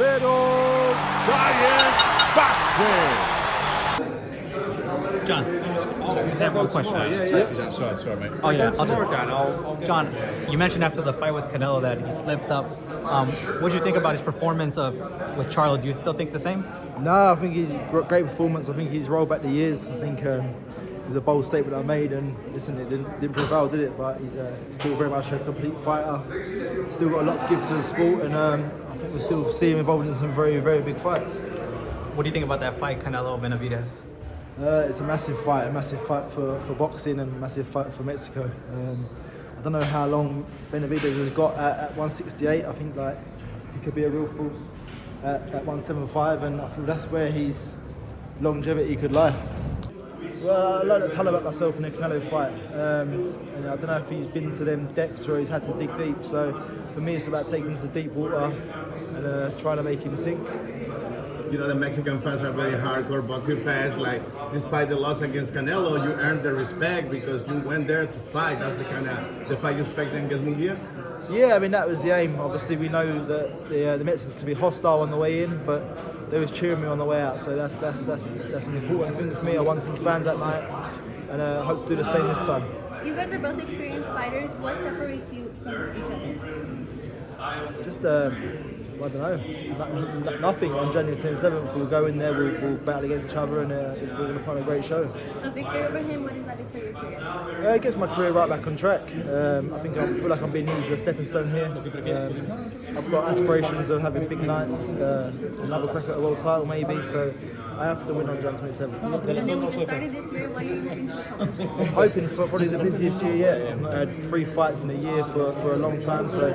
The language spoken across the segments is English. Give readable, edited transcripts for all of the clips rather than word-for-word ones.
Little Giant Boxing. John, I just have one question. Sorry, mate. Oh yeah, John, you mentioned after the fight with Canelo that he slipped up. What do you think about his performance with Charlo? Do you still think the same? No, I think he's got great performance. I think he's rolled back the years. I think it was a bold statement I made, and listen, it didn't prevail, did it? But he's still very much a complete fighter. Still got a lot to give to the sport, and I think we'll still see him involved in some very, very big fights. What do you think about that fight, Canelo-Benavidez? It's a massive fight for boxing and a massive fight for Mexico. I don't know how long Benavidez has got at 168. I think like he could be a real force at 175, and I think that's where his longevity could lie. Well, I learned a ton about myself in the Canelo fight, and I don't know if he's been to them depths where he's had to dig deep. So for me, it's about taking him to deep water and trying to make him sink. You know, the Mexican fans are very hardcore boxing fans. Like, despite the loss against Canelo, you earned the respect because you went there to fight. That's the kind of the fight you expect against Munguia. Yeah, I mean that was the aim. Obviously, we know that the Mexicans could be hostile on the way in, but they was cheering me on the way out. So that's an important thing for me. I won some fans that night, and I hope to do the same this time. You guys are both experienced fighters. What separates you from each other? Just I don't know, nothing. On January 27th, we'll go in there, we'll battle against each other, and we're going to find a great show. A victory over him, what does that do for your career? It gets my career right back on track. I think I feel like I'm being used as a stepping stone here. I've got aspirations of having big nights, another crack at a world title maybe, so I have to win on January 27th. And then we just started this year, what are you hoping to accomplish? I'm hoping for probably the busiest year yet. I've not had 3 fights in a year for a long time, so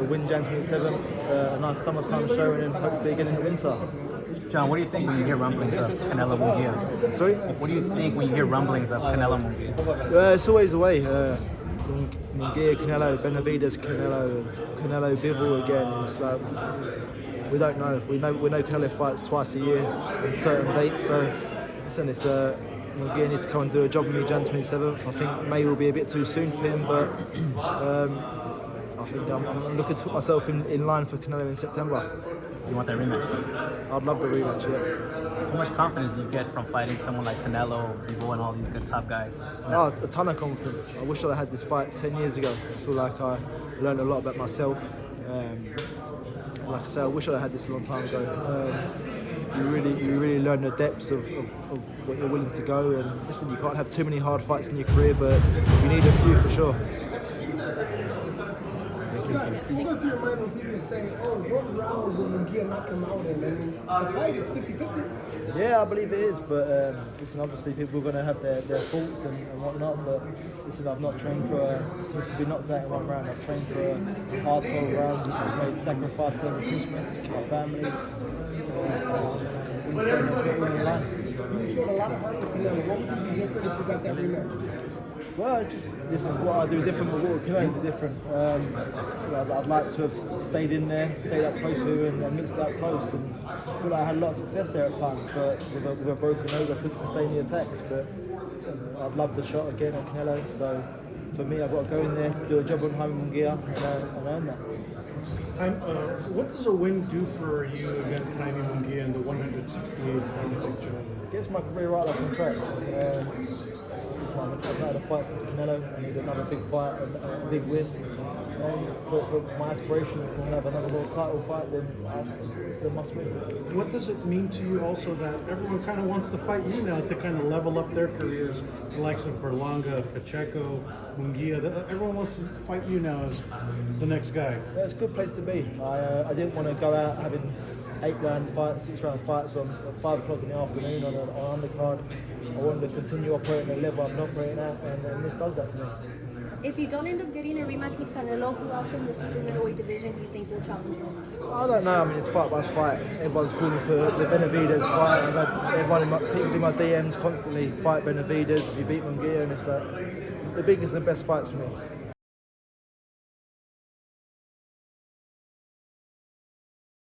win January 27th, a nice summertime show, and then hopefully again in the winter. John, what do you think when you hear rumblings of Canelo Munguia? Sorry? What do you think when you hear rumblings of Canelo Munguia? It's always the way. Munguia, Canelo, Benavidez, Canelo, Bivol again. It's like we don't know. We know Canelo fights twice a year on certain dates. So listen, it's Munguia needs to come and do a job with me January 27th. I think May will be a bit too soon for him, but I think I'm looking to put myself in line for Canelo in September. You want that rematch? I'd love the rematch, yes. How much confidence do you get from fighting someone like Canelo, Bivol, and all these good top guys? Oh, a ton of confidence. I wish I had this fight 10 years ago. I feel like I learned a lot about myself. Like I said, I wish I had this a long time ago. You really learn the depths of what you're willing to go. And listen, you can't have too many hard fights in your career, but you need a few for sure. Saying, oh, what round will Munguia knock him out in? I mean, the fight is 50-50. Yeah, I believe it is, but listen, obviously people are going to have their faults and whatnot, but listen, I've not trained to be knocked out in 1 round. I've trained for a hard 12 rounds. I've made sacrifices over Christmas for my family. You showed a lot of heart to Canelo. What would you do different if you got that rematch? Well, just listen, what I do different, but what can I do different? So I'd like to have stayed in there, stayed up close to him, and mixed up close. And I feel like I had a lot of success there at times, but with a broken nose, I couldn't sustain the attacks. But I'd love the shot again on Canelo. So for me, I've got to go in there, do a job on Jaime Munguia, and earn that. What does a win do for you against Jaime Munguia in the 168-pound picture? It gets my career right back on track. I've had a fight since Canelo. I need another big fight, a big win. For my aspirations to have another world title fight, then it's a must win. What does it mean to you also that everyone kind of wants to fight you now to kind of level up their careers? The likes of Berlanga, Pacheco, Munguia, everyone wants to fight you now as the next guy. Yeah, it's a good place to be. I didn't want to go out having 8-round fights, 6-round fights on 5 o'clock in the afternoon on an undercard. I wanted to continue operating at the level I've been operating at, and this does that for me. If you don't end up getting a rematch with Canelo, who else in the super middleweight division do you think will challenge him? I don't know. I mean, it's fight by fight. Everyone's calling for the Benavidez fight. I've had people in my DMs constantly fight Benavidez. If you beat Munguia, and it's like the biggest and best fights for me.